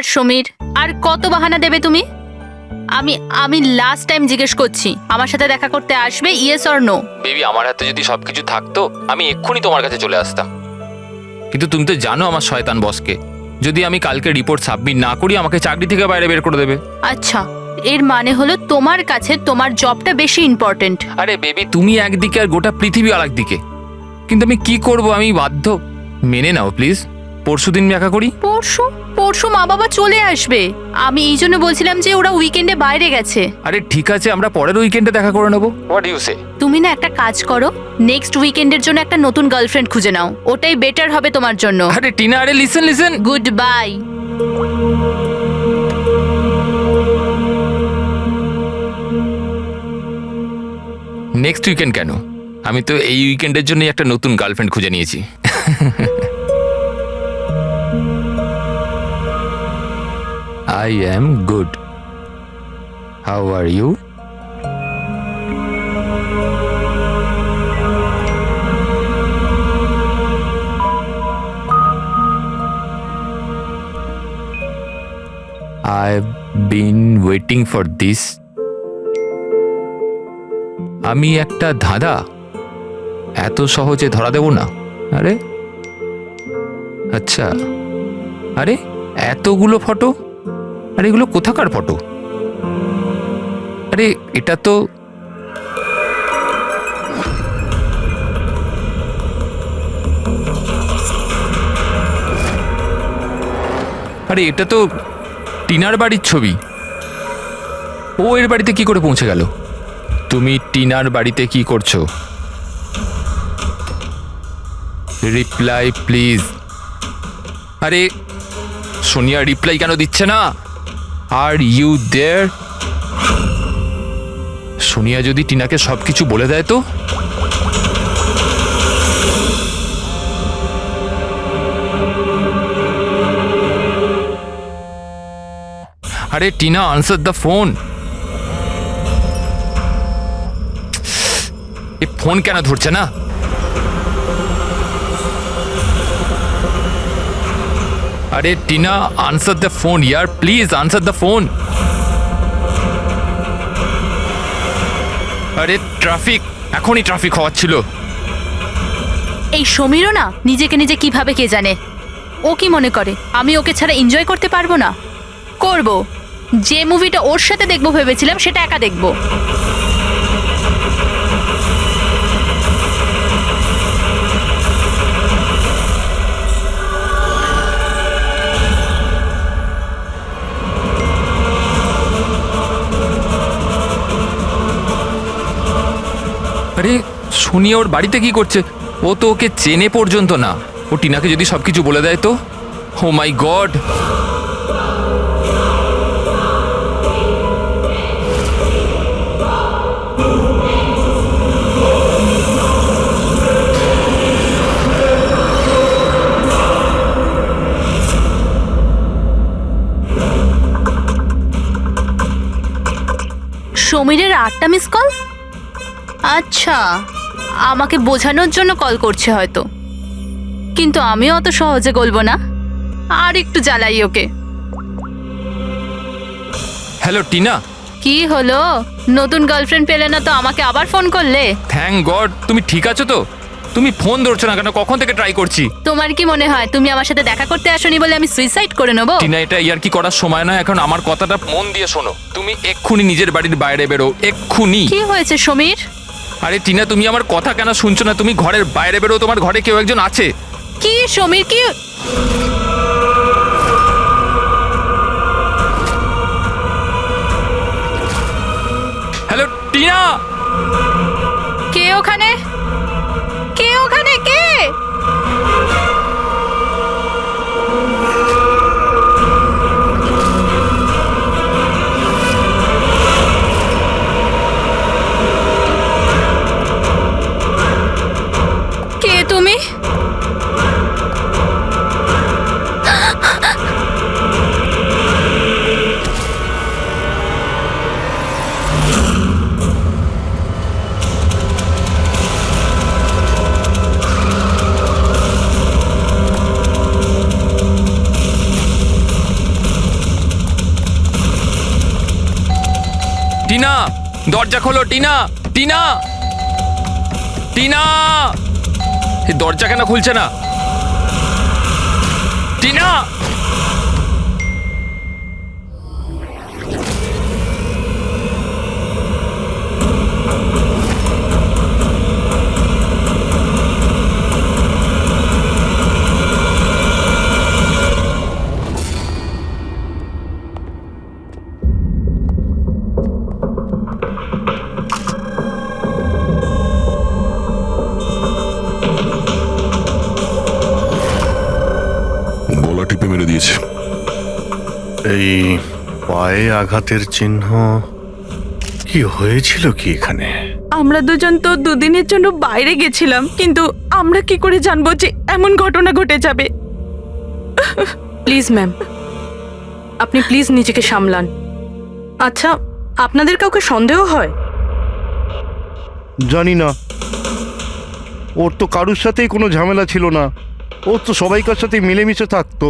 আর সমীর, আর কত বাহানা দেবে তুমি? আমি আমি লাস্ট টাইম জিজ্ঞেস করছি, আমার সাথে দেখা করতে আসবে, ইয়েস অর নো? বেবি, আমার হাতে যদি সবকিছু থাকতো আমি এক্ষুনি তোমার কাছে চলে আসতাম, কিন্তু তুমি তো জানো আমার শয়তান বসকে। যদি আমি কালকে রিপোর্ট সাবমিট না করি আমাকে চাকরি থেকে বাইরে বের করে দেবে। আচ্ছা, এর মানে হলো তোমার কাছে তোমার জবটা বেশি ইম্পর্টেন্ট। আরে বেবি, তুমি একদিকে আর গোটা পৃথিবী আরেক দিকে, কিন্তু আমি কি করব, আমি বাধ্য। মেনে নাও প্লিজ, পরশুদিন দেখা করি। পরশু? পরশু মা বাবা চলে আসবে। আমি এই জন্য বলছিলাম যে ওরা উইকেন্ডে বাইরে গেছে। আরে ঠিক আছে, আমরা পরের উইকেন্ডে দেখা করে নেবো। হোয়াট ইউ সে? তুমি না একটা কাজ করো, নেক্সট উইকেন্ডের জন্য একটা নতুন গার্লফ্রেন্ড খুঁজে নাও, ওটাই বেটার হবে তোমার জন্য। আরে টিনা, আরে listen. Good bye. Next weekend কেন? আমি তো এই উইকেন্ডের জন্য একটা নতুন গার্লফ্রেন্ড খুঁজে নিয়েছি। I am good. How are you? I've been waiting for this. আমি একটা ধাঁধা এত সহজে ধরা দেব না। আরে আচ্ছা, আরে এতগুলো ফটো, আরে এগুলো কোথাকার ফটো? আরে এটা তো টিনার বাড়ির ছবি। ও এর বাড়িতে কি করে পৌঁছে গেল? তুমি টিনার বাড়িতে কি করছো? Reply please. আরে সোনিয়া রিপ্লাই কেন দিচ্ছে না? Are you there? সোনিয়া যদি টিনাকে সবকিছু বলে দেয় তো? আরে Tina, answer the phone. A phone কেন ধরছে না? আরে Tina, answer the phone year, please answer the phone. আরে ট্রাফিক, এখনই ট্রাফিক হওয়াচ্ছিল। এই সমীরও না নিজেকে নিজে কিভাবে কে জানে। ও কি মনে করে আমি ওকে ছাড়া এনজয় করতে পারবো না? করব। যে মুভিটা ওর সাথে দেখবো ভেবেছিলাম সেটা একা দেখবো। আরে সোনিয়া ওর বাড়িতে কি করছে? ও তো ওকে চেনে পর্যন্ত না। ও টিনাকে যদি সবকিছু বলে দেয় তো? Oh my god! সমীরের 8টা মিস কল? আচ্ছা, আমাকে বোঝানোর জন্য কল করছে হয়তো, কিন্তু আমিও অত সহজে গলবো না। আর একটু জ্বালাই ওকে। হ্যালো টিনা। কি হলো? নতুন গার্লফ্রেন্ড পেলে না তো আমাকে আবার ফোন করলে? থ্যাংক গড, তুমি ঠিক আছো তো? তুমি ফোন ধরছো না কেন? কখন থেকে ট্রাই করছি। তোমার কি মনে হয় তুমি আমার সাথে দেখা করতে আসোনি বলে আমি সুইসাইড করে নেবো? টিনা, এটা ইয়ার কি করার সময় নয় এখন। আমার কথাটা মন দিয়ে শোনো। তুমি এক্ষুনি নিজের বাড়ির বাইরে বেরো, এক্ষুনি। কি হয়েছে সমীর? আরে টিনা, তুমি আমার কথা কেন শুনছো না? তুমি ঘরের বাইরে বেরো, তোমার ঘরে কেউ একজন আছে। কি সমীর, কি? হ্যালো টিনা। কে ওখানে? কে ওখানে? কে? কে তুমি? টিনা, দরজা খোলো টিনা। টিনা, টিনা, এই দরজা কেন খুলছে না? টিনা, গলা টিপে মেরে দিয়েছে। এই পায়ে আঘাতের চিহ্ন, কি হয়েছিল কি এখানে? আমরা দুজন তো দুদিনের জন্য বাইরে গেছিলাম, কিন্তু আমরা কি করে জানবো যে এমন ঘটনা ঘটে যাবে? প্লিজ ম্যাম, আপনি প্লিজ নিজেকে সামলান। আচ্ছা, আপনাদের কাউকে সন্দেহ হয়? জানি না, ওর তো কারুর সাথেই কোনো ঝামেলা ছিল না। ওর তো সবাইকার সাথে মিলেমিশে থাকতো।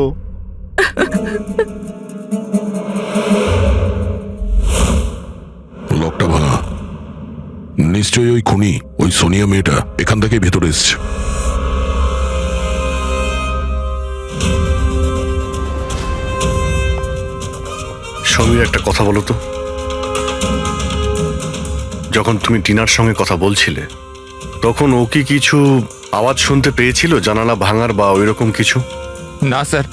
লকটা ভাঙা, নিশ্চয়ই ওই খুনি, ওই সোনিয়া মেয়েটা এখান থেকে ভেতরে এসছে। সমীর, একটা কথা বলো তো, যখন তুমি টিনার সঙ্গে কথা বলছিলে তখন ও কি কিছু আওয়াজ শুনতে পেয়েছিল, জানালা ভাঙার বা ওইরকম কিছু? না স্যার।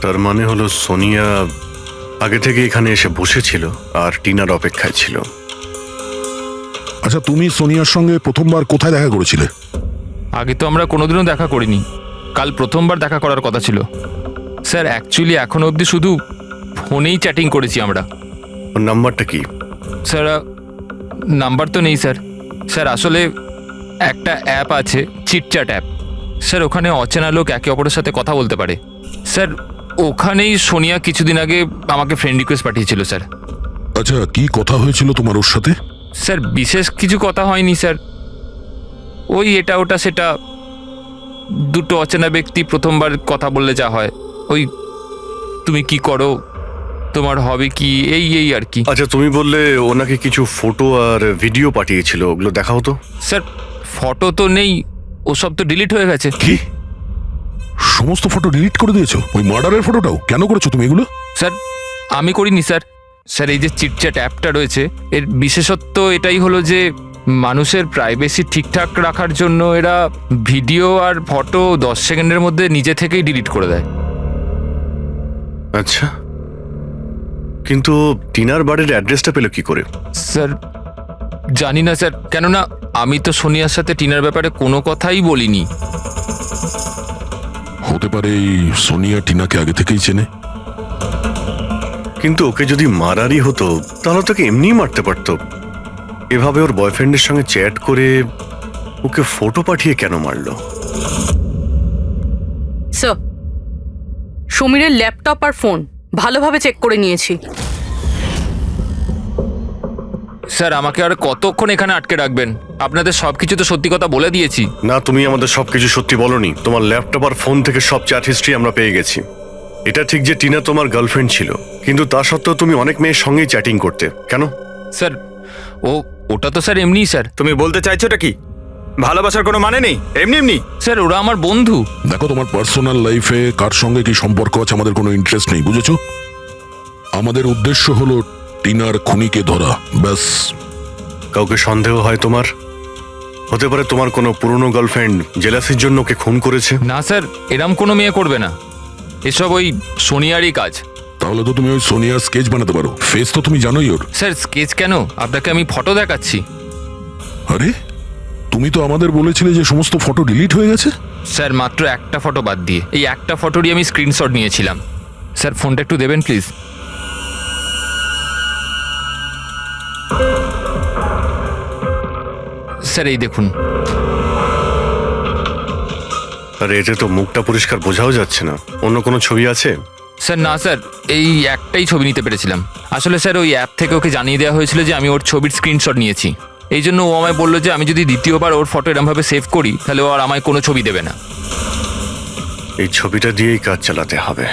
তার মানে হলো সোনিয়া আগে থেকে এখানে এসে বসেছিল আর টিনার অপেক্ষায় ছিল। আচ্ছা, তুমি সোনিয়ার সঙ্গে প্রথমবার কোথায় দেখা করেছিলে? আগে তো আমরা কোনোদিনও দেখা করিনি, কাল প্রথমবার দেখা করার কথা ছিল স্যার। অ্যাকচুয়ালি এখনো অবধি শুধু ফোনেই চ্যাটিং করেছি আমরা। ওর নাম্বারটা কি? স্যার, নাম্বার তো নেই স্যার। স্যার আসলে একটা অ্যাপ আছে, চিটচ্যাট অ্যাপ স্যার, ওখানে অচেনা লোক একে অপরের সাথে কথা বলতে পারে স্যার। ওখানেই সোনিয়া কিছুদিন আগে আমাকে ফ্রেন্ড রিকোয়েস্ট পাঠিয়েছিল স্যার। আচ্ছা, কি কথা হয়েছিল তোমার ওর সাথে? স্যার বিশেষ কিছু কথা হয়নি স্যার, ওই এটা ওটা সেটা। দুটো অচেনা ব্যক্তি প্রথমবার কথা বললে যা হয়, ওই তুমি কি করো, তোমার হবি কি, এই এই আর কি। আচ্ছা, তুমি বললে ও নাকি কিছু ফটো আর ভিডিও পাঠিয়েছিল, ওগুলো দেখাও তো। স্যার ফটো তো নেই, ওসব তো ডিলিট হয়ে গেছে। কি সমস্ত ফটো ডিলিট করে দিয়েছো? ওই মার্ডারের ফটোটাও? কেন করেছো তুমি এগুলো? স্যার আমি করিনি স্যার। স্যার এই যে চিটচ্যাট অ্যাপটা রয়েছে, এর বিশেষত্ব এটাই হলো যে মানুষের প্রাইভেসি ঠিকঠাক রাখার জন্য এরা ভিডিও আর ফটো 10 সেকেন্ডের মধ্যে নিজে থেকেই ডিলিট করে দেয়। আচ্ছা, কিন্তু টিনার বাড়ির অ্যাড্রেসটা পেলো কি করে? স্যার জানি না স্যার, কেননা আমি তো সোনিয়ার সাথে টিনার ব্যাপারে কোনো কথাই বলিনি। হতে পারে এই সোনিয়া টিনাকে আগে থেকেই চেনে। কিন্তু ওকে যদি মারারই হতো তাহলে তোকে এমনিই মারতে পারতো। এভাবে ওর বয়ফ্রেন্ডের সঙ্গে চ্যাট করে ওকে ফটো পাঠিয়ে কেন মারলো? স্যার, সমীরের ল্যাপটপ আর ফোন ভালোভাবে চেক করে নিয়েছি। স্যার আমাকে আর কতক্ষণ এখানে আটকে রাখবেন? আপনাদের সব কিছু তো সত্যি কথা বলে দিয়েছি। না, তুমি আমাদের সবকিছু সত্যি বলনি। তোমার ল্যাপটপ আর ফোন থেকে সব চ্যাট হিস্ট্রি আমরা পেয়ে গেছি। এটা ঠিক যে টিনা তোমার গার্লফ্রেন্ড ছিল, কিন্তু তা সত্ত্বেও তুমি অনেক মেয়ের সঙ্গেই চ্যাটিং করতে, কেন? স্যার ওটা তো স্যার এমনিই স্যার। তুমি বলতে চাইছোটা কি? ভালোবাসার কোনো মানে নেই, এমনি এমনি? স্যার ওরা আমার বন্ধু। দেখো, তোমার পার্সোনাল লাইফে কার সঙ্গে কি সম্পর্ক আছে আমাদের কোনো ইন্টারেস্ট নেই, বুঝেছো? আমাদের উদ্দেশ্য হলো টিনার খুনিকে ধরা, ব্যাস। কাউকে সন্দেহ হয় তোমার? হতে পারে তোমার কোনো পুরনো গার্লফ্রেন্ড জেলাসির জন্য ওকে খুন করেছে। না স্যার, এরম কোনো মেয়ে করবে না, এসব ওই সোনিয়ারই কাজ। তাহলে তো তুমি ওই সোনিয়ার স্কেচ বানাতে পারো, ফেস তো তুমি জানোই ওর। স্যার স্কেচ কেন, আপনাকে আমি ফটো দেখাচ্ছি। আরে, তুমি তো আমাদের বলেছিলে যে সমস্ত ফটো ডিলিট হয়ে গেছে। স্যার মাত্র একটা ফটো বাদ দিয়ে, এই একটা ফটোরই আমি স্ক্রিনশট নিয়েছিলাম। স্যার ফোনটা একটু দেবেন প্লিজ। স্যার এই দেখুন। আর এতে তো মুখটা পরিষ্কার বোঝাও যাচ্ছে না, অন্য কোনো ছবি আছে? স্যার না স্যার, এই একটাই ছবি নিতে পেরেছিলাম। আসলে স্যার ওই অ্যাপ থেকে ওকে জানিয়ে দেওয়া হয়েছিল যে আমি ওর ছবির স্ক্রিনশট নিয়েছি, এই জন্য ও আমায় বললো যে আমি যদি দ্বিতীয়বার ওর ফটো এরমভাবে সেভ করি তাহলে ও আর আমায় কোনো ছবি দেবে না। এই ছবিটা দিয়েই কাজ চালাতে হবে।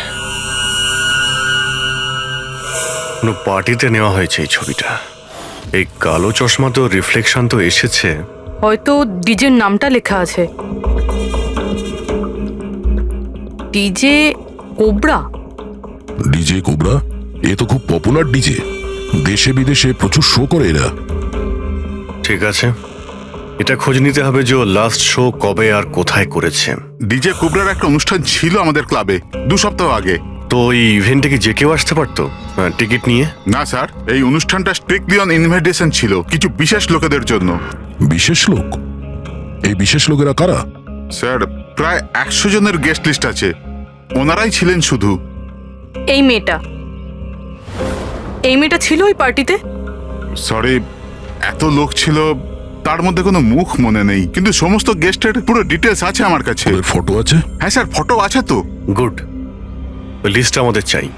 কোনো পার্টিতে নেওয়া হয়েছে এই ছবিটা। এই কালো চশমা তো রিফ্লেকশন তো এসেছে। হয়তো ডিজের নামটা লেখা আছে, ডিজে কোবরা। ডিজে কোবরা, এ তো খুব পপুলার ডিজে, দেশে বিদেশে প্রচুর শো করে এরা। ঠিক আছে, এটা খোঁজ নিতে হবে যে লাস্ট শো কবে আর কোথায় করেছে। ডিজে কুবরার একটা অনুষ্ঠান ছিল আমাদের ক্লাবে 2 সপ্তাহ আগে। তো এই ইভেন্টে কি যে কেউ আসতে পারতো টিকিট নিয়ে? না স্যার, এই অনুষ্ঠানটা স্ট্রিক্টলি অন ইনভাইটেশন ছিল, কিছু বিশেষ লোকেদের জন্য। বিশেষ লোক? এই বিশেষ লোকেরা কারা? স্যার, প্রায় 100 জনের গেস্ট লিস্ট আছে, ওনারাই ছিলেন শুধু। এই মেয়েটা ছিল ওই পার্টিতে? সরি, এত লোক ছিল, তার মধ্যে কোনো মুখ মনে নেই, কিন্তু সমস্ত গেস্টের পুরো ডিটেলস আছে আমার কাছে। ওদের ফটো আছে? হ্যাঁ স্যার, ফটো আছে তো। গুড, লিস্ট আমাদের চাই।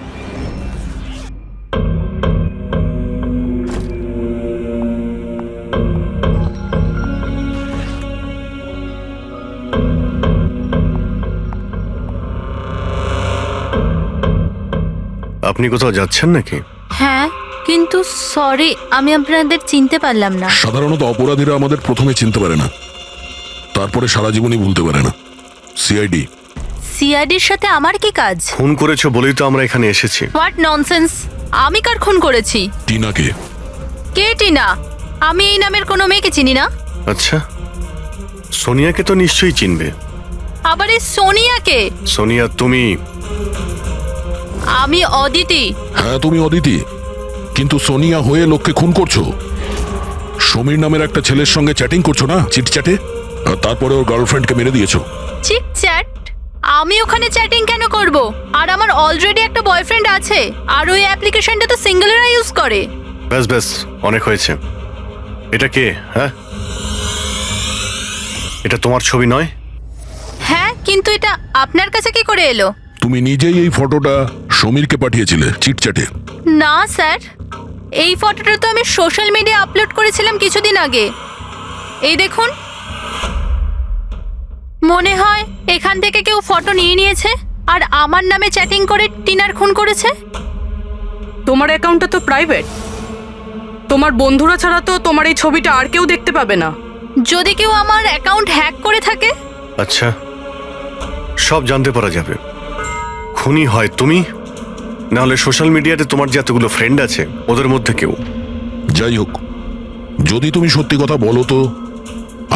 আপনি কোথাও যাচ্ছেন নাকি? হ্যাঁ, কিন্তু সরি, আমি আপনাদের চিনতে পারলাম না। সাধারণত অপরাধীরা আমাদের প্রথমে চিনতে পারে না, তারপরে সারা জীবনই ভুলতে পারে না। সিআইডি। সিআইডির সাথে আমার কি কাজ? খুন করেছো বলেই তো আমরা এখানে এসেছি। What nonsense! আমি কার খুন করেছি? টিনাকে। কে টিনা? আমি এই নামের কোনো মেয়েকে চিনি না। আচ্ছা, সোনিয়াকে তো নিশ্চয়ই চিনবে। আবার এই সোনিয়াকে? সোনিয়া তুমি? আমি অদিতি। হ্যাঁ, তুমি অদিতি, কিন্তু সোনিয়া হয়ে লোককে খুন করছো। সমীর নামের একটা ছেলের সঙ্গে চ্যাটিং করছো না, চিটচ্যাটে, আর তারপরে ওর গার্লফ্রেন্ডকে মেরে দিয়েছো। Cheat chat? আমি ওখানে চ্যাটিং কেন করব? আর আমার অলরেডি একটা বয়ফ্রেন্ড আছে, আর ওই অ্যাপ্লিকেশনটা তো সিঙ্গেলরা ইউজ করে। ব্যাস ব্যাস, অনেক হয়েছে। এটা কে? হ্যাঁ, এটা তোমার ছবি নয়? হ্যাঁ, কিন্তু এটা আপনার কাছে কি করে এলো? তুমি নিজেই এই ফটোটা সমীরকে পাঠিয়েছিলে চিটচ্যাটে। না স্যার, এই ফটোটা তো আমি সোশ্যাল মিডিয়া আপলোড করেছিলাম কিছুদিন আগে। এই দেখুন, মনে হয় এখান থেকে কেউ ফটো নিয়ে নিয়েছে আর আমার নামে চ্যাটিং করে টিনার খুন করেছে। তোমার অ্যাকাউন্টটা তো প্রাইভেট, তোমার বন্ধুরা ছাড়া তো তোমার এই ছবিটা আর কেউ দেখতে পাবে না। যদি কেউ আমার অ্যাকাউন্ট হ্যাক করে থাকে? আচ্ছা, সব জানতে পারা যাবে। খুনি হয় তুমি, না হলে সোশ্যাল মিডিয়াতে তোমার যে এতগুলো ফ্রেন্ড আছে ওদের মধ্যে কেউ। যাই হোক, যদি তুমি সত্যি কথা বলো তো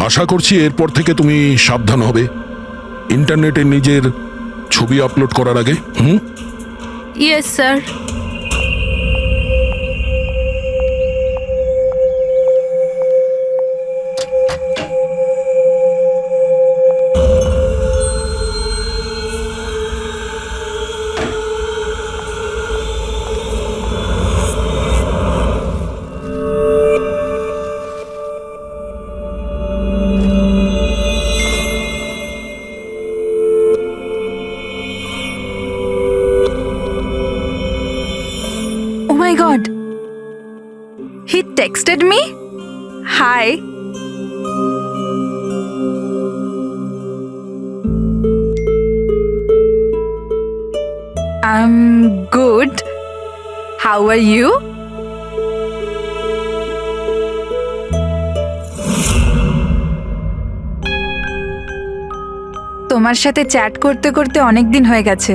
আশা করছি এরপর থেকে তুমি সাবধান হবে ইন্টারনেটে নিজের ছবি আপলোড করার আগে। Yes sir. Oh my god. He texted me? Hi. I'm good. How are you? তোমার সাথে চ্যাট করতে করতে অনেক দিন হয়ে গেছে।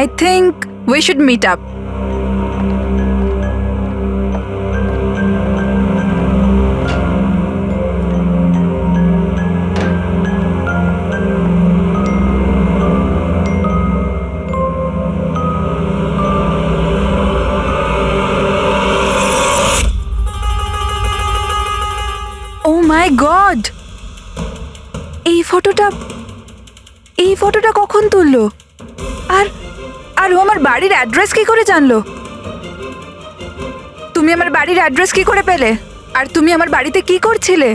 I think we should meet up. Oh my god! এই ফটোটা কখন তুললো? আর ও আমার বাড়ির অ্যাড্রেস কি করে জানলো? তুমি আমার বাড়ির অ্যাড্রেস কি করে পেলে? আর তুমি আমার বাড়িতে কি করছিলে?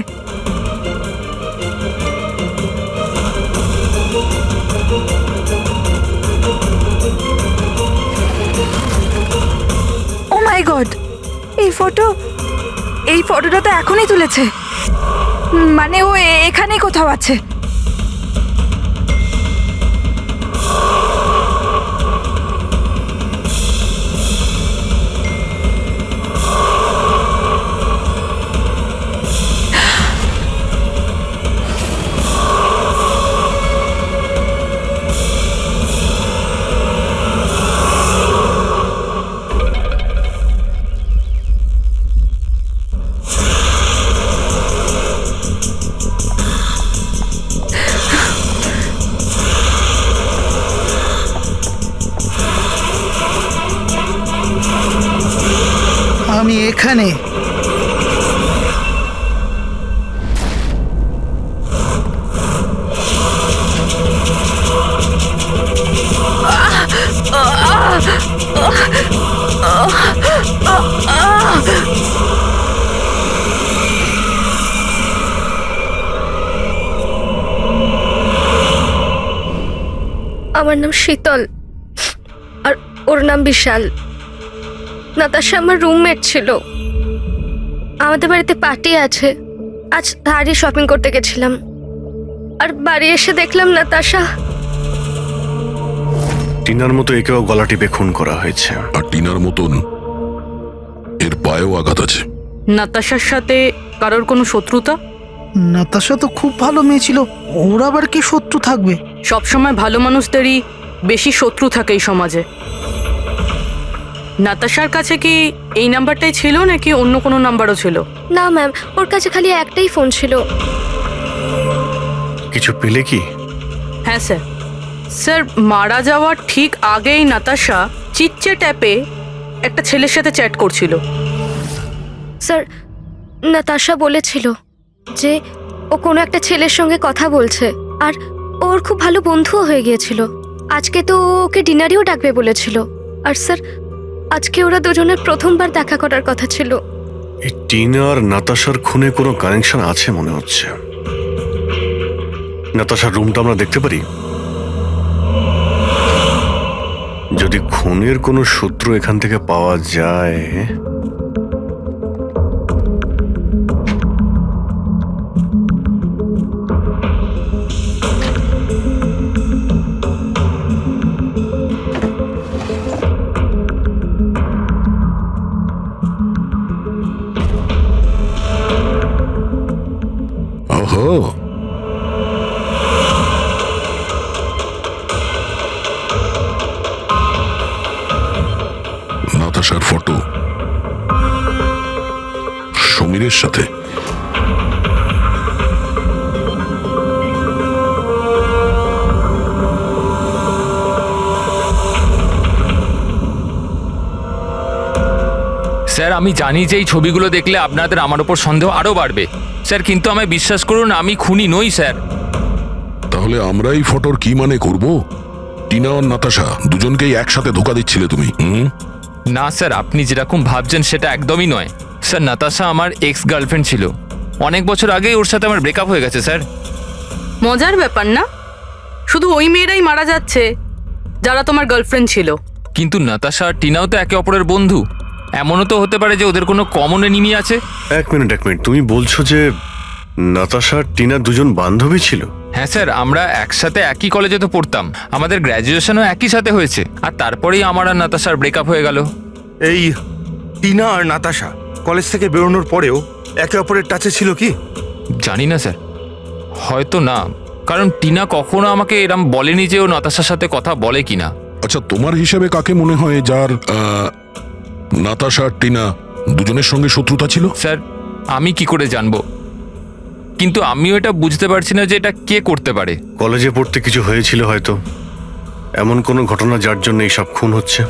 ও মাই গড! এই ফটোটা তো এখনই তুলেছে, মানে ও এখানেই কোথাও আছে। আমি এখানে। আমার নাম শীতল আর ওর নাম বিশাল। নাতাশা আমার রুমমেট ছিল। আমাদের বাড়িতে পার্টি আছে, আজ ধারে শপিং করতে গেছিলাম আর বাড়ি এসে দেখলাম নাতাশা। টিনার মতো একেও গলা টিপে খুন করা হয়েছে। আর টিনার মতন এর পায়েও আঘাত আছে। নাতাশার সাথে কারোর কোনো শত্রুতা? নাতাশা তো খুব ভালো মেয়ে ছিল, ওর আবার কি শত্রু থাকবে? সবসময় ভালো মানুষদেরই বেশি শত্রু থাকে এই সমাজে। নাতাশার কাছে কি এই নাম্বারটাই ছিল নাকি অন্য কোনো নাম্বারও ছিল? না ম্যাম, ওর কাছে খালি একটাই ফোন ছিল। কিছু পেলে কি? হ্যাঁ স্যার। স্যার, মারা যাওয়ার ঠিক আগেই নাতাশা চিটচ্যাট অ্যাপে একটা ছেলের সাথে চ্যাট করছিল। স্যার, নাতাশা বলেছিল যে ও কোনো একটা ছেলের সঙ্গে কথা বলছে আর ওর খুব ভালো বন্ধুও হয়ে গিয়েছিল। আজকে তো ও ওকে ডিনারেও ডাকবে বলেছিল। আর স্যার, আজকে ওরা দুজনের প্রথমবার দেখা করার কথা ছিল। এই টিনা আর নাতাশার খুনে কোনো কানেকশন আছে মনে হচ্ছে। নাতাশার রুমটা আমরা দেখতে পারি? যদি খুনের কোনো সূত্র এখান থেকে পাওয়া যায়। ওহো, নাতাশার ফটো সমীরের সাথে। স্যার আমি জানি যে এই ছবিগুলো দেখলে আপনাদের আমার ওপর সন্দেহ আরও বাড়বে স্যার, কিন্তু আমায় বিশ্বাস করুন আমি খুনি নই স্যার। তাহলে আমরা এই ফটোর কি মানে করব? টিনা আর নাতাশা দুজনকেই একসাথে ধোকা দিচ্ছিলে তুমি? না স্যার, আপনি যেরকম ভাবছেন সেটা একদমই নয় স্যার। নাতাশা আমার এক্স গার্লফ্রেন্ড ছিল, অনেক বছর আগেই ওর সাথে আমার ব্রেকআপ হয়ে গেছে স্যার। মজার ব্যাপার না? শুধু ওই মেয়েরাই মারা যাচ্ছে যারা তোমার গার্লফ্রেন্ড ছিল। কিন্তু নাতাশা আর টিনাও তো একে অপরের বন্ধু। এমনও তো হতে পারে যে ওদের কোনো কমন এনিমি আছে। এক মিনিট, তুমি বলছো যে নাতাশা আর টিনা দুজন বান্ধবী ছিল? হ্যাঁ স্যার, আমরা একসাথে একই কলেজে তো পড়তাম, আমাদের গ্র্যাজুয়েশনও একই সাথে হয়েছে, আর তারপরেই আমার আর নাতাশার ব্রেকআপ হয়ে গেল। এই টিনা আর নাতাশা কলেজ থেকে বেরোনোর পরেও একে অপরের টাচে ছিল কি? জানি না স্যার, হয়তো না, কারণ টিনা কখনো আমাকে এরম বলেনি যে ও নাতাশার সাথে কথা বলে কিনা। আচ্ছা, তোমার হিসেবে কাকে মনে হয় যার নাতাশা আর টিনা দুজনের সঙ্গে শত্রুতা ছিল? স্যার আমি কি করে জানবো, কিন্তু আমিও এটা বুঝতে পারছি না যে এটা কে করতে পারে। কলেজে পড়তে কিছু হয়েছিল হয়তো, এমন কোনো ঘটনা যার জন্য এইসব খুন হচ্ছে।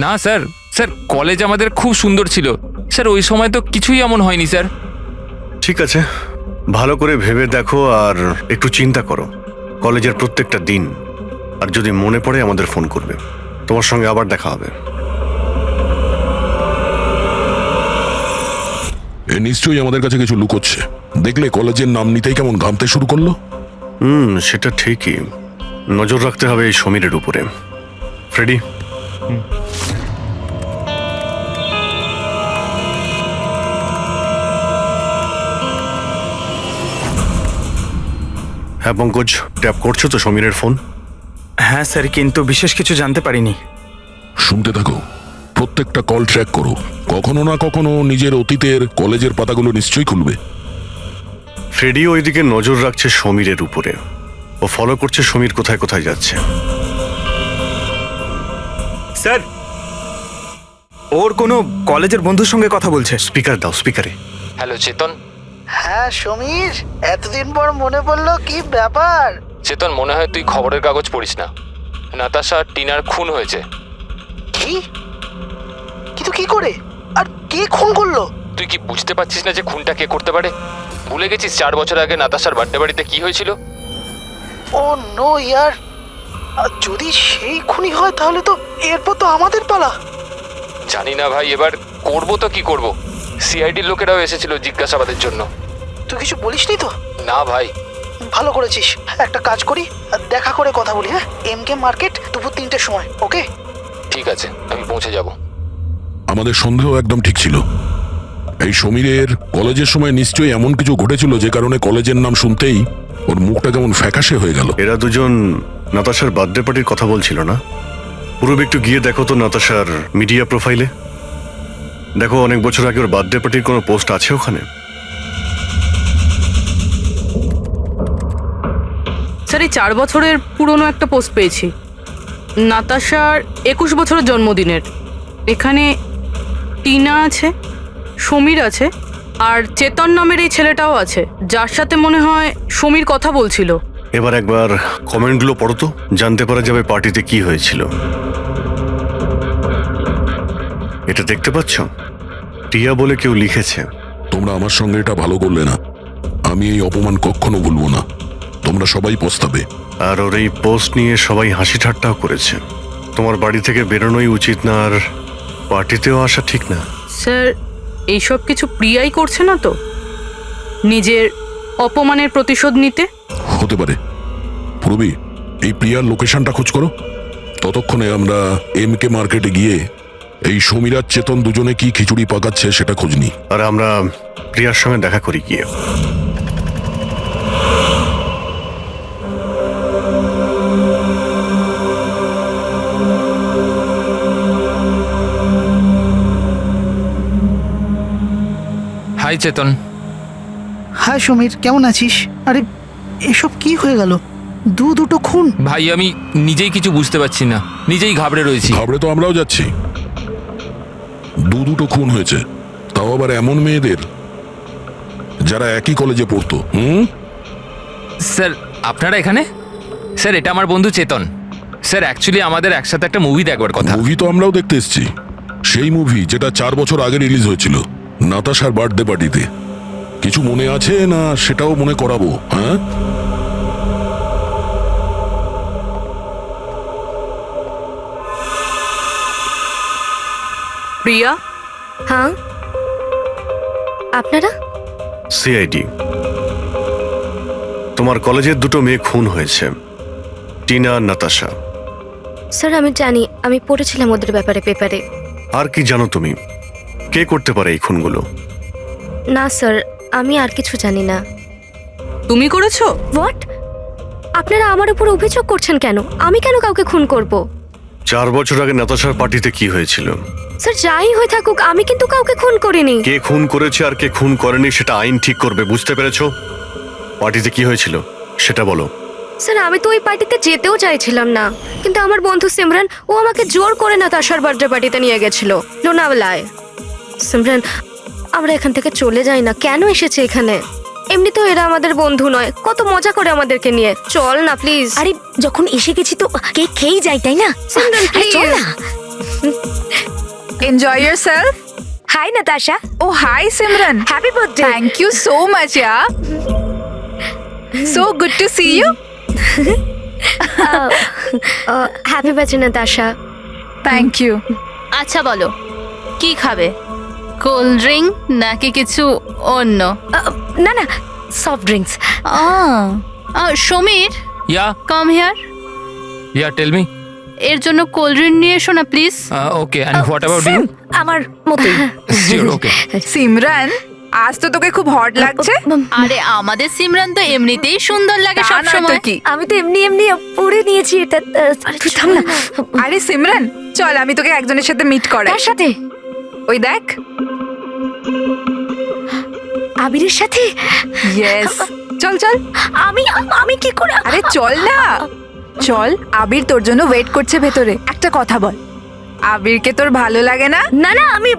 না স্যার, স্যার কলেজ আমাদের খুব সুন্দর ছিল স্যার, ওই সময় তো কিছুই এমন হয়নি স্যার। ঠিক আছে, ভালো করে ভেবে দেখো আর একটু চিন্তা করো কলেজের প্রত্যেকটা দিন, আর যদি মনে পড়ে আমাদের ফোন করবে। তোমার সঙ্গে আবার দেখা হবে। এ নিশ্চয়ই আমাদের কাছে কিছু লুকোচ্ছে। দেখলে কলেজের নাম নিতেই কেমন ঘামতে শুরু করলো। সেটা ঠিকই, নজর রাখতে হবে এই সমীরের উপরে। ফ্রেডি, হ্যাঁ পঙ্কজ, ট্যাপ করছো তো সমীরের ফোন? হ্যাঁ স্যার, কিন্তু বিশেষ কিছু জানতে পারিনি। শুনতে থাকো, প্রত্যেকটা কল ট্র্যাক করো। কখনো না কখনো নিজের অতীতের কলেজের পাতাগুলো নিশ্চয়ই খুলবে। ফ্রেডি ওইদিকে নজর রাখছে সমীরের উপরে, ও ফলো করছে সমীর কোথায় কোথায় যাচ্ছে। স্যার, ওর কোনো কলেজের বন্ধুর সঙ্গে কথা বলছে। স্পিকার দাও, স্পিকারে। হ্যালো চেতন। হ্যাঁ সমীর, এতদিন পর মনে পড়লো, কি ব্যাপার? চেতন, মনে হয় তুই খবরের কাগজ পড়িস না। নাতাশা আর টিনার খুন হয়েছে। কি কিন্তু কি করে? আর কে খুন করলো? তুই কি বুঝতে পারছিস না যে খুনটা কে করতে পারে? ভুলে গেছিস 4 বছর আগে নাতাশার বার্থডে বাড়িতে কি হয়েছিল? ও নো ইয়ার, যদি সেই খুনি হয় তাহলে তো এরপর তো আমাদের পালা। জানি না ভাই, এবার করবো তো কি করব। সিআইডির লোকেরাও এসেছিল জিজ্ঞাসাবাদের জন্য। তুই কিছু বলিসনি তো? না ভাই। ভালো করেছিস। একটা কাজ করি, দেখা করে কথা বলি। হ্যাঁ, এমকে মার্কেট দুপুর 3টের সময়। ওকে, ঠিক আছে, আমি পৌঁছে যাব। আমাদের সন্দেহ একদম ঠিক ছিল। এই সমীরের কলেজের সময় নিশ্চয়ই এমন কিছু ঘটেছিল যে কারণে কলেজের নাম শুনতেই ওর মুখটা কেমন ফ্যাকাশে হয়ে গেল। এরা দুজন নাতাশার বার্থডে পার্টির কথা বলছিল না? পুরো একটু গিয়ে দেখো তো নাতাশার মিডিয়া প্রোফাইলে। দেখো অনেক বছর আগে ওর বার্থডে পার্টির কোনো পোস্ট আছে ওখানে? স্যার, এই 4 বছরের পুরনো একটা পোস্ট পেয়েছি, নাতাশার 21 বছরের জন্মদিনের। এখানে টিনা আছে, সমীর আছে, আর চেতন নামের এই ছেলেটাও আছে, যার সাথে মনে হয় সমীর কথা বলছিল। এবার একবার কমেন্টগুলো পড়ো তো, জানতে পারা যাবে পার্টিতে কি হয়েছিল। এটা দেখতে পাচ্ছ? টিয়া বলে কেউ লিখেছে। তোমরা আমার সঙ্গে এটা ভালো করলে না। আমি এই অপমান কখনো ভুলবো না। তোমরা সবাই পস্তাবে। আর ওর এই পোস্ট নিয়ে সবাই হাসি ঠাট্টাও করেছে। তোমার বাড়ি থেকে বেরোনোই উচিত না, আর পার্টিতেও আসা ঠিক না। স্যার, এইসব কিছু প্রিয়াই করছে না তো নিজের অপমানের প্রতিশোধ নিতে? হতে পারে। পূর্বী, এই প্রিয়ার লোকেশনটা খোঁজ করো। ততক্ষণে আমরা এমকে মার্কেটে গিয়ে এই সমীর আর চেতন দুজনে কি খিচুড়ি পাকাচ্ছে সেটা খোঁজ নিই। আর আমরা প্রিয়ার সঙ্গে দেখা করি গিয়ে। হাই চেতন। হাই সমীর, কেমন আছিস? আরে এসব কি হয়ে গেল? দুটো খুন। ভাই আমি নিজেই কিছু বুঝতে পারছি না, নিজেই ঘাবড়ে রয়েছি। ঘাবড়ে তো আমরাও যাচ্ছি। দুটো খুন হয়েছে, তাও আবার এমন মেয়েদের যারা একই কলেজে পড়তো। স্যার আপনারা এখানে? স্যার এটা আমার বন্ধু চেতন। স্যার অ্যাকচুয়ালি আমাদের একসাথে একটা মুভি দেখবার কথা। মুভি তো আমরাও দেখতে এসেছি। সেই মুভি যেটা 4 বছর আগে রিলিজ হয়েছিল নাতাশার বার্থডে পার্টিতে। কিছু মনে আছে না সেটাও মনে করাবো? হ্যাঁ, প্রিয়া? হ্যাঁ, আপনারা? সিআইডি। তোমার কলেজের দুটো মেয়ে খুন হয়েছে, টিনা আর নাতাশা। স্যার আমি জানি, আমি পড়েছিলাম ওদের ব্যাপারে পেপারে। আর কি জানো তুমি? কে করতে পারে এই খুনগুলো? না স্যার, আমি আর কিছু জানি না। তুমি করেছো? হোয়াট? আপনারা আমার উপর অভিযোগ করছেন কেন? আমি কেন কাউকে খুন করব? 4 বছর আগে নাতাশার পার্টিতে কি হয়েছিল? স্যার যাই হয়ে থাকুক, আমি কিন্তু কাউকে খুন করিনি। কে খুন করেছে আর কে খুন করেনি সেটা আইন ঠিক করবে, বুঝতে পেরেছো? পার্টিতে কি হয়েছিল সেটা বলো। স্যার আমি তো ওই পার্টিতে যেতেও চাইছিলাম না, কিন্তু আমার বন্ধু সিমরান ও আমাকে জোর করে নাতাশার বার্থডে পার্টিতে নিয়ে গেছিল লোনাওয়ালায়। সিমরান, আমরা এখান থেকে চলে যাই না। কেন এসেছে এখানে? এমনিতেও এরা আমাদের বন্ধু নয়, কত মজা করে আমাদেরকে নিয়ে। চল না প্লিজ। আরে যখন এসে গেছি তো কেক খেয়েই যাই, তাই না? সিমরান চল প্লিজ। না। Enjoy yourself. Hi Natasha. Oh, hi Simran. Happy birthday. Thank you so much, yeah. So good to see you. Happy birthday Natasha. Thank you. আচ্ছা বলো, কি খাবে? কোল্ড ড্রিঙ্ক নাকি কিছু অন্য? না না, soft drinks. Samir, yeah come here. Yeah tell me. এর জন্য কোল্ড ড্রিঙ্ক নিয়ে এসো না please. Okay, and what about you? আমার মতোই। শিওর, ওকে। সিমরান, আজ তো তোকে খুব হট লাগছে। আরে আমাদের সিমরান তো এমনিতেই সুন্দর লাগে তা সব নয় তো সময়। কি? আমি তো এমনি এমনি পরে নিয়েছি এটা। তুই থাম না। আরে সিমরান, চল আমি তোকে একজনের সাথে মিট করাই। কার সাথে? ওই দেখ। আবিরের সাথে? ইয়েস, চল চল। আমি আমি কি করে? আরে চল না, চল। আবির তোর জন্য ওয়েট করছে ভেতরে। একটা কথা বল, আবিরকে তোর ভালো লাগে না? না না, আমি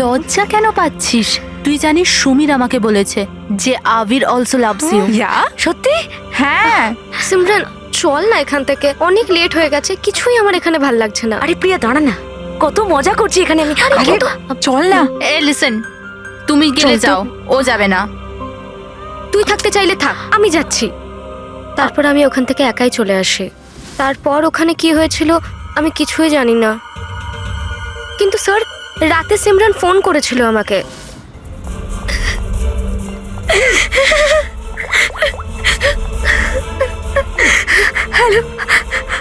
লজ্জা কেন পাচ্ছিস? তুই জানিস সমীর আমাকে বলেছে যে আবির অলসো লাভস ইউ। ইয়া, সত্যি? হ্যাঁ। সিমরান চল না এখান থেকে, অনেক লেট হয়ে গেছে, কিছুই আমার এখানে ভাল লাগছে না। আরে প্রিয়া দাঁড়া না। কত মজা করছি এখানে আমি। আরে চল না। এ লিসেন, তুমি গেলে চল তো। যাও, ও যাবে না। তুই থাকতে চাইলে থাক, আমি যাচ্ছি। তারপর আমি ওখান থেকে একাই চলে আসি। তারপর ওখানে কি হয়েছিল আমি কিছুই জানি না, কিন্তু স্যার রাতে সিমরান ফোন করেছিল আমাকে।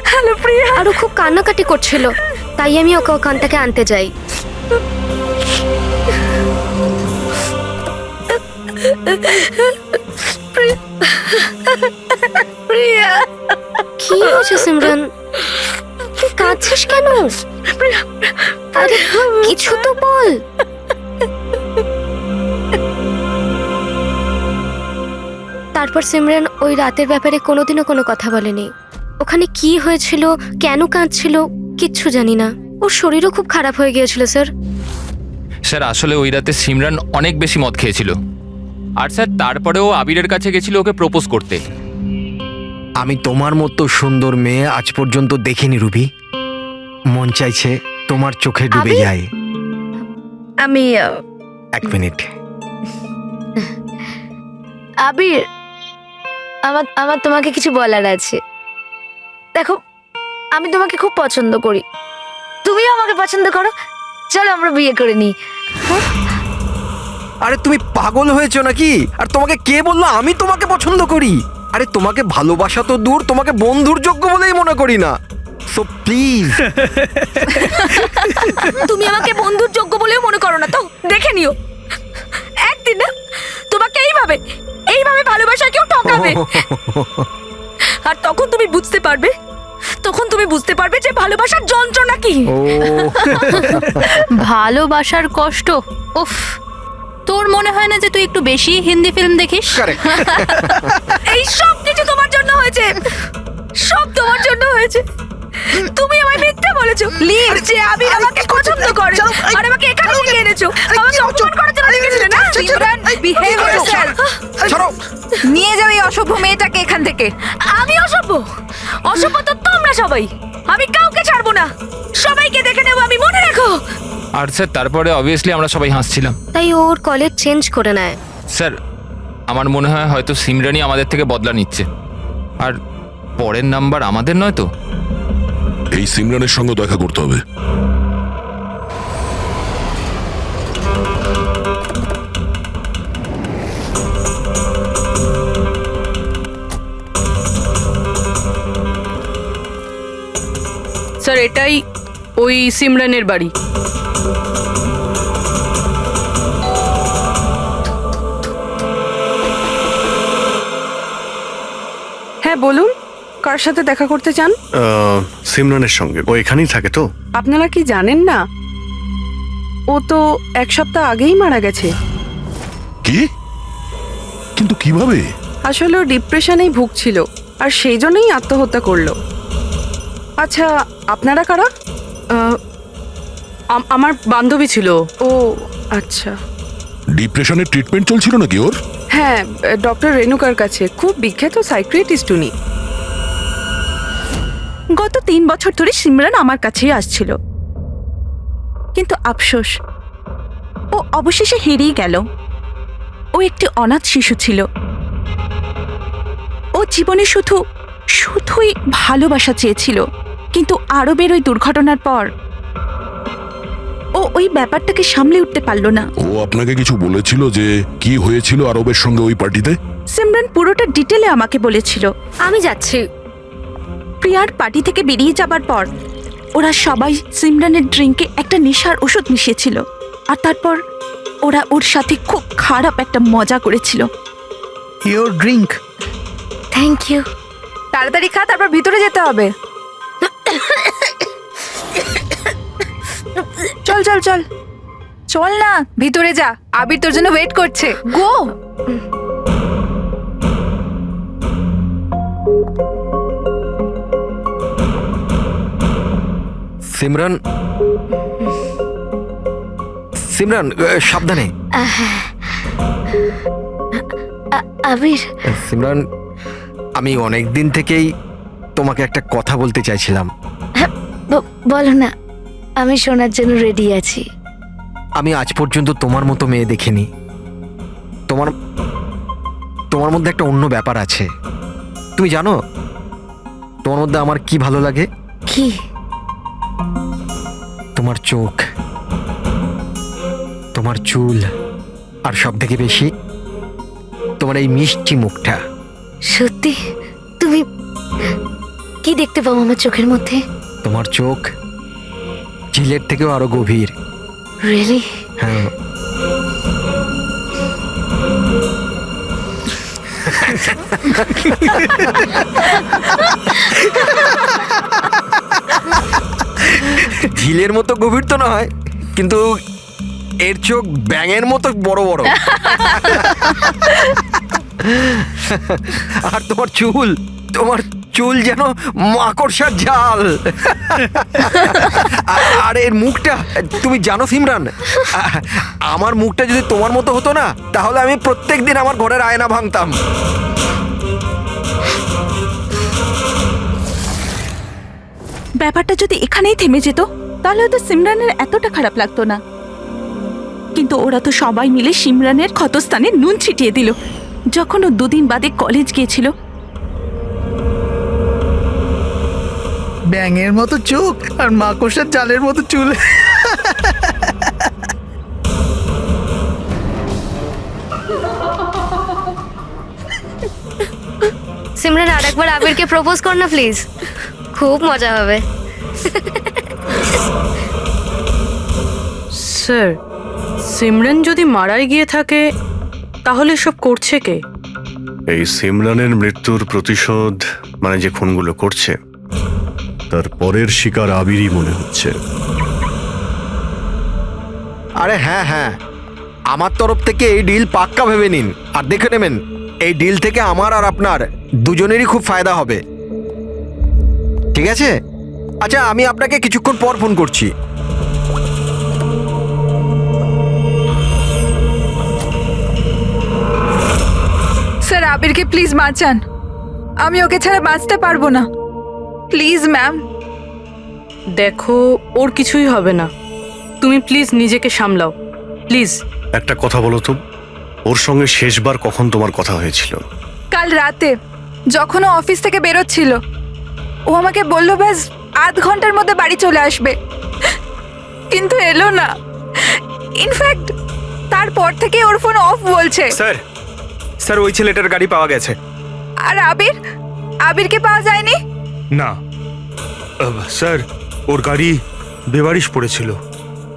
হ্যালো প্রিয়া। আরো খুব কান্নাকাটি করছিল, তাই আমি ওকে ওখান থেকে আনতে যাই। প্রিয়া কি হয়েছে সিমরান, তুই কাঁদছিস কেন? আরে কিছু তো বল। তারপর সিমরান ওই রাতের ব্যাপারে কোনোদিনও কোনো কথা বলেনি। ওখানে কি হয়েছিল, কেন কাঁদছিল, কিচ্ছু জানি না। ওর শরীরও খুব খারাপ হয়ে গিয়েছিল স্যার। স্যার আসলে ওই রাতে সিমরান অনেক বেশি মদ খেয়েছিল। আর স্যার তারপরেও আবিরের কাছে গেছিল ওকে প্রপোজ করতে। আমি তোমার মতো সুন্দর মেয়ে আজ পর্যন্ত দেখিনি রুবি। মন চাইছে তোমার চোখে ডুবে আবির? যায়। আমি 1 মিনিট। আবির, আমার আমার তোমাকে কিছু বলার আছে। দেখো, আমি তোমাকে খুব পছন্দ করি, তুমিও আমাকে পছন্দ করো। চলো আমরা বিয়ে করে নিই। আরে তুমি পাগল হয়েছো নাকি? আর তোমাকে কে বললো আমি তোমাকে পছন্দ করি? আরে তোমাকে ভালোবাসা তো দূর, তোমাকে বন্ধুর যোগ্য বলেই মনে করি না। So please. তুমি আমাকে বন্ধুর যোগ্য বলেও মনে করো না তো? দেখে নিও, একদিন না তোমাকে এইভাবে এইভাবে ভালোবাসা কেউ ঠকাবে। আর তখন তুমি বুঝতে পারবে যে ভালোবাসার যন্ত্রণা কি। ও ভালোবাসার কষ্ট, উফ। তোর মনে হয় না যে তুই একটু বেশি হিন্দি ফিল্ম দেখিস? এই সব কিছু তোমার জন্য হয়েছে, সব তোমার জন্য হয়েছে। তুমি আমায় মিথ্যে বলেছো যে আমি আমাকে পছন্দ করে, আর আমাকে এখানে ডেকে এনেছো। আমাকে অপমান করার জন্য ডেকেছিলে না? Simran, behave yourself. ছাড়ো। নিয়ে যাও এই অসভ্য মেয়েটাকে এখান থেকে। আমি অসভ্য? অসভ্য তো তোমরা সবাই। আমি কাউকে ছাড়বো না, সবাইকে দেখে নেবো আমি, মনে রাখো। আর স্যার তারপরে অবভিয়াসলি আমরা সবাই হাসছিলাম। তাই ওর কলেজ চেঞ্জ করে নেয়। স্যার আমার মনে হয় হয়তো সিমরানই আমাদের থেকে বদলা নিচ্ছে। আর পরের নাম্বার আমাদের নয় তো? এই সিমরানের সঙ্গে দেখা করতে হবে। স্যার এটাই ওই সিমরানের বাড়ি। হ্যাঁ বলুন, কার সাথে দেখা করতে চান? সিমরানের সঙ্গে। ও এখানেই থাকে তো? আপনারা কি জানেন না, ও তো 1 সপ্তাহ আগেই মারা গেছে। কি? কিন্তু কিভাবে? আসলে ও ডিপ্রেশনেই ভুগছিল, আর সেই জন্যই আত্মহত্যা করলো। আচ্ছা আপনারা কারা? আমার বান্ধবী ছিল। ও আচ্ছা। ডিপ্রেশনের ট্রিটমেন্ট চলছিল নাকি ওর? হ্যাঁ, ডক্টর রেণুকার কাছে, খুব বিখ্যাত সাইকিয়াট্রিস্ট উনি। গত 3 বছর ধরে সিমরান আমার কাছেই আসছিল, কিন্তু আফসোস ও অবশেষে হেরিয়ে গেল। ও একটি অনাথ শিশু ছিল। ও জীবনে শুধুই ভালোবাসা চেয়েছিল, কিন্তু আরবের ওই দুর্ঘটনার পর ও ওই ব্যাপারটাকে সামলে উঠতে পারল না। ও আপনাকে কিছু বলেছিল যে কি হয়েছিল আরবের সঙ্গে ওই পার্টিতে? সিমরান পুরোটা ডিটেলে আমাকে বলেছিল। আমি যাচ্ছি। প্রিয়ার পার্টি থেকে বেরিয়ে যাবার পর ওরা সবাই সিমরানের ড্রিঙ্কে একটা নেশার ওষুধ মিশিয়েছিল, আর তারপর ওরা ওর সাথে খুব খারাপ একটা মজা করেছিল। Your drink. Thank you. তাড়াতাড়ি খা, তারপর ভিতরে যেতে হবে। চল চল চল চল না, ভিতরে যা, আবির তোর জন্য ওয়েট করছে। গো। সিমরান, সিমরান সাবধানে। আবির, সিমরান, আমি অনেক দিন থেকেই তোমাকে একটা কথা বলতে চাইছিলাম। বলো না। আমি শোনার জন্য রেডি আছি। আমি আজ পর্যন্ত তোমার মতো মেয়ে দেখিনি। তোমার তোমার মধ্যে একটা অন্য ব্যাপার আছে। তুমি জানো তোমার মধ্যে আমার কি ভালো লাগে? কি? তোমার চোখ, তোমার চুল, আর সব থেকে বেশি তোমার এই মিষ্টি মুখটা। সত্যি? তুমি কি দেখতে পাও আমার চোখের মধ্যে? তোমার চোখ ঝিলের থেকেও আরো গভীর। রিয়েলি? হ্যাঁ। ঝিলের মতো গভীর তো নয়, কিন্তু এর চোখ ব্যাঙের মতো বড় বড়। আর তোমার চুল যেন মাকড়সার জাল। আর এর মুখটা, তুমি জানো সিমরান, আমার মুখটা যদি তোমার মতো হতো না, তাহলে আমি প্রত্যেকদিন আমার ঘরের আয়না ভাঙতাম। ব্যাপারটা যদি এখানেই থেমে যেত তাহলে হয়তো সিমরানের এতটা খারাপ লাগতো না, কিন্তু ওরা তো সবাই মিলে সিমরানের ক্ষতস্থানে নুন ছিটিয়ে দিল যখন ও 2 দিন বাদে কলেজ গিয়েছিল। ব্যাঙের মতো চোখ আর মাকড়সার জালের মতো চুল। সিমরান, আরেকবার আবিরকে প্রপোজ কর না প্লিজ, খুব মজা হবে। স্যার, সিমরান যদি মারাই গিয়ে থাকে তাহলে সব করছে কে? এই সিমরানের মৃত্যুর প্রতিশোধ মানে যে খুনগুলো করছে তার পরের শিকার আবিরই মনে হচ্ছে। আরে হ্যাঁ হ্যাঁ, আমার তরফ থেকে এই ডিল পাক্কা ভেবে নিন। আর দেখে নেবেন, এই ডিল থেকে আমার আর আপনার দুজনেরই খুব ফায়দা হবে। ঠিক আছে? আচ্ছা, আমি আপনাকে কিছুক্ষণ পর ফোন করছি। স্যার, আবিরকে প্লিজ বাঁচান, আমি ওকে ছাড়া বাঁচতে পারবো না। Please ma'am. দেখো, ওর কিছুই হবে না, তুমি প্লিজ নিজেকে সামলাও, প্লিজ। একটা কথা বলো তো, ওর সঙ্গে শেষবার কখন তোমার কথা হয়েছিল? কাল রাতে যখন ও অফিস থেকে বেরোচ্ছিল, ও আমাকে বললো ব্যাস আধ ঘন্টার মধ্যে বাড়ি চলে আসবে, কিন্তু এলো না। ইনফ্যাক্ট তারপর থেকে ওর ফোন অফ বলছে। স্যার ওই ছেলেটার গাড়ি পাওয়া গেছে। আর আবিরকে পাওয়া যায়নি? না স্যার, ওর গাড়ি বেবারিশ পড়েছিল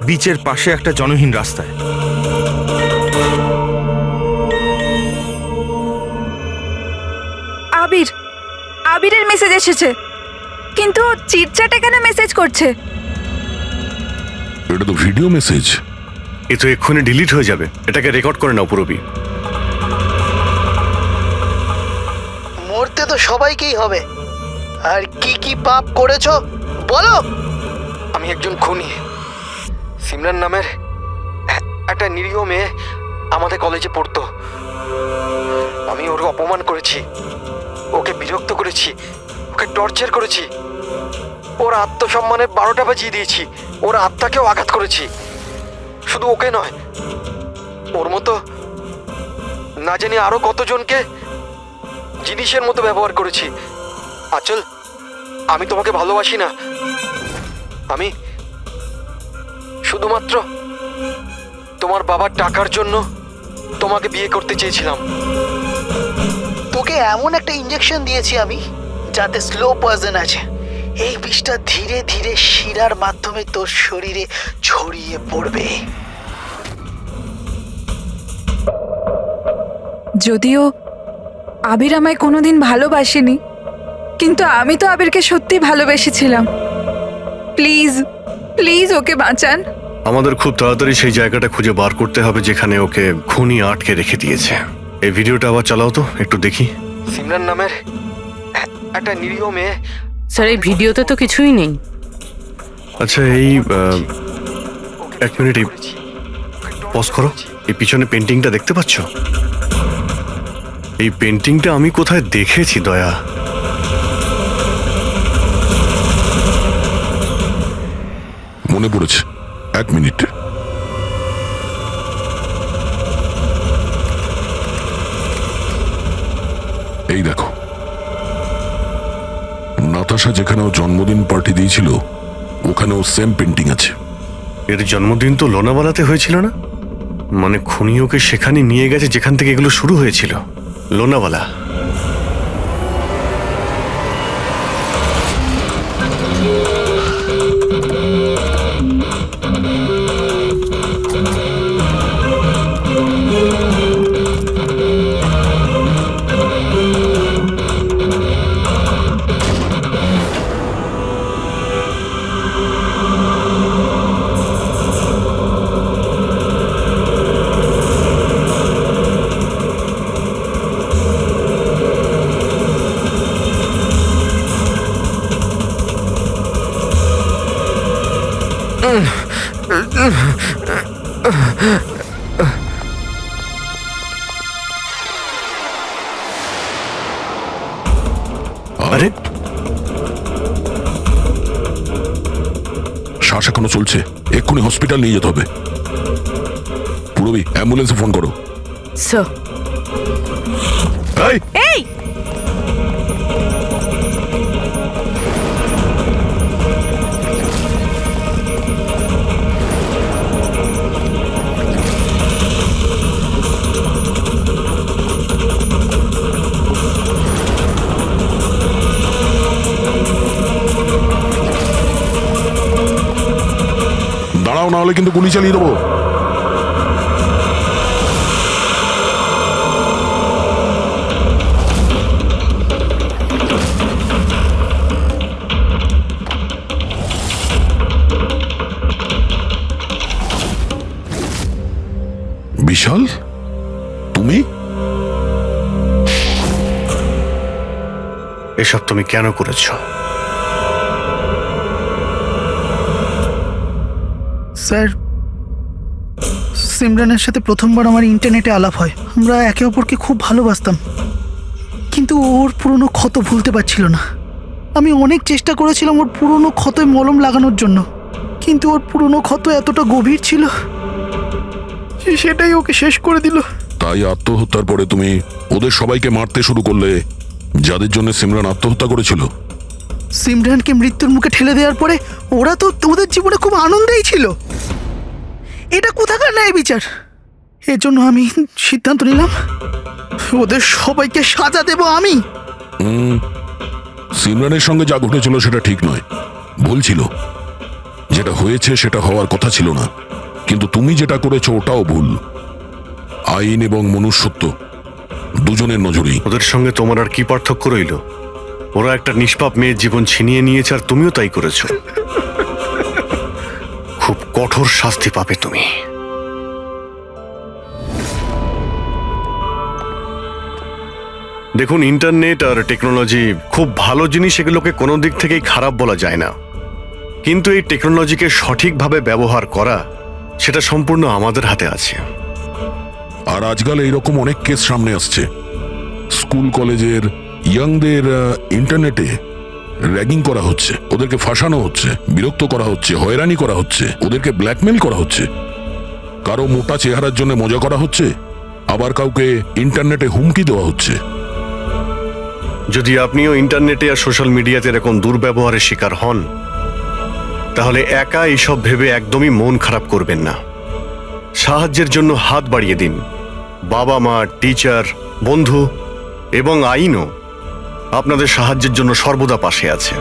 বিচের পাশে একটা জনহীন রাস্তায়। আবিরের মেসেজ এসেছে, কিন্তু চিটচ্যাটে কেন মেসেজ করছে? এটা তো ভিডিও মেসেজ। এ তো এক্ষুনি ডিলিট হয়ে যাবে, এটাকে রেকর্ড করে নাও পুরোপি। মরতে তো সবাইকেই হবে, আর কি কি পাপ করেছো বলো। আমি একজন খুনি। সিমরান নামের একটা নিরীহ মেয়ে আমাদের কলেজে পড়তো। আমি ওর অপমান করেছি, ওকে বিরক্ত করেছি, ওকে টর্চার করেছি, ওর আত্মসম্মানের 12টা বাজিয়ে দিয়েছি, ওর আত্মাকেও আঘাত করেছি। শুধু ওকে নয়, ওর মতো না জানি আরো কতজনকে জিনিসের মতো ব্যবহার করেছি। আচল, আমি তোমাকে ভালোবাসি না, আমি শুধুমাত্র তোমার বাবার টাকার জন্য তোমাকে বিয়ে করতে চেয়েছিলাম। তোকে এমন একটা ইঞ্জেকশন দিয়েছি আমি, যাতে স্লো পয়জন আছে। এই বিষটা ধীরে ধীরে শিরার মাধ্যমে তোর শরীরে ছড়িয়ে পড়বে। যদিও আবির আমায় কোনোদিন ভালোবাসেনি, কিন্তু আমি তো আবিরকে সত্যি ভালোবেসেছিলাম। প্লিজ প্লিজ ওকে বাঁচান। আমাদের খুব তাড়াতাড়ি সেই জায়গাটা খুঁজে বার করতে হবে যেখানে ওকে খুনি আটকে রেখে দিয়েছে। এই ভিডিওটা আবার চালাও তো, একটু দেখি। সিমরান নামের একটা নিরীহ মেয়ে। স্যার, এই ভিডিওতে তো কিছুই নেই। আচ্ছা, এই 1 মিনিট পজ করো। এই পিছনে পেন্টিংটা দেখতে পাচ্ছ? এই পেন্টিংটা আমি কোথায় দেখেছি দয়া। মনে পড়েছে, 1 মিনিট। এই দেখো, নাতাশা যেখানে ও জন্মদিন পার্টি দিয়েছিল ওখানেও সেম পেন্টিং আছে। এর জন্মদিন তো লোনাওয়ালাতে হয়েছিল না? মানে খুনি ওকে সেখানে নিয়ে গেছে যেখান থেকে এগুলো শুরু হয়েছিল, লোনাওয়ালা। আরে শ্বাস এখনো চলছে, এক্ষুনি হসপিটাল নিয়ে যেতে হবে। পুরবি, অ্যাম্বুলেন্সে ফোন করো। স্যার। এই, এই দাঁড়াও, না হলে কিন্তু গুলি চালিয়ে দেবো। বিশাল, তুমি? এসব তুমি কেন করেছো? স্যার, সিমরানের সাথে প্রথমবার আমার ইন্টারনেটে আলাপ হয়। আমরা একে অপরকে খুব ভালোবাসতাম, কিন্তু ওর পুরনো ক্ষত ভুলতে পারছিল না। আমি অনেক চেষ্টা করেছিলাম ওর পুরনো ক্ষতয় মলম লাগানোর জন্য, কিন্তু ওর পুরনো ক্ষত এতটা গভীর ছিল, সেটাই ওকে শেষ করে দিল। তাই আত্মহত্যার পরে তুমি ওদের সবাইকে মারতে শুরু করলে, যাদের জন্য সিমরান আত্মহত্যা করেছিল। সিমরানকে মৃত্যুর মুখে ঠেলে দেওয়ার পরে ওরা তো ওদের জীবনে খুব আনন্দেই ছিল। এটা কোথাকার ন্যায় বিচার? এর জন্য আমি সিদ্ধান্ত নিলাম ওদের সবাইকে সাজা দেব আমি। সিমরানের সঙ্গে যা ঘটেছিল সেটা ঠিক নয়, ভুল ছিল। যেটা হয়েছে সেটা হওয়ার কথা ছিল না, কিন্তু তুমি যেটা করেছো ওটাও ভুল। আইন এবং মনুষ্যত্ব দুজনের নজরেই। ওদের সঙ্গে তোমার আর কি পার্থক্য রইল? ওরা একটা নিষ্পাপ মেয়ের জীবন ছিনিয়ে নিয়েছে, আর তুমিও তাই করেছো। খুব কঠোর শাস্তি পাবে তুমি। দেখুন, ইন্টারনেট আর টেকনোলজি খুব ভালো জিনিস, এগুলোকে কোনো দিক থেকেই খারাপ বলা যায় না, কিন্তু এই টেকনোলজিকে সঠিকভাবে ব্যবহার করা সেটা সম্পূর্ণ আমাদের হাতে আছে। আর আজকাল এইরকম অনেক কেস সামনে আসছে। স্কুল কলেজের ইয়াংদের ইন্টারনেটে র্যাগিং করা হচ্ছে, ওদেরকে ফাঁসানো হচ্ছে, বিরক্ত করা হচ্ছে, হয়রানি করা হচ্ছে, ওদেরকে ব্ল্যাকমেল করা হচ্ছে। কারো মোটা চেহারার জন্য মজা করা হচ্ছে, আবার কাউকে ইন্টারনেটে হুমকি দেওয়া হচ্ছে। যদি আপনিও ইন্টারনেটে আর সোশ্যাল মিডিয়াতে এরকম দুর্ব্যবহারের শিকার হন, তাহলে একা এইসব ভেবে একদমই মন খারাপ করবেন না। সাহায্যের জন্য হাত বাড়িয়ে দিন। বাবা মা, টিচার, বন্ধু এবং আইনও আপনাদের সাহায্যের জন্য সর্বদা পাশে আছে।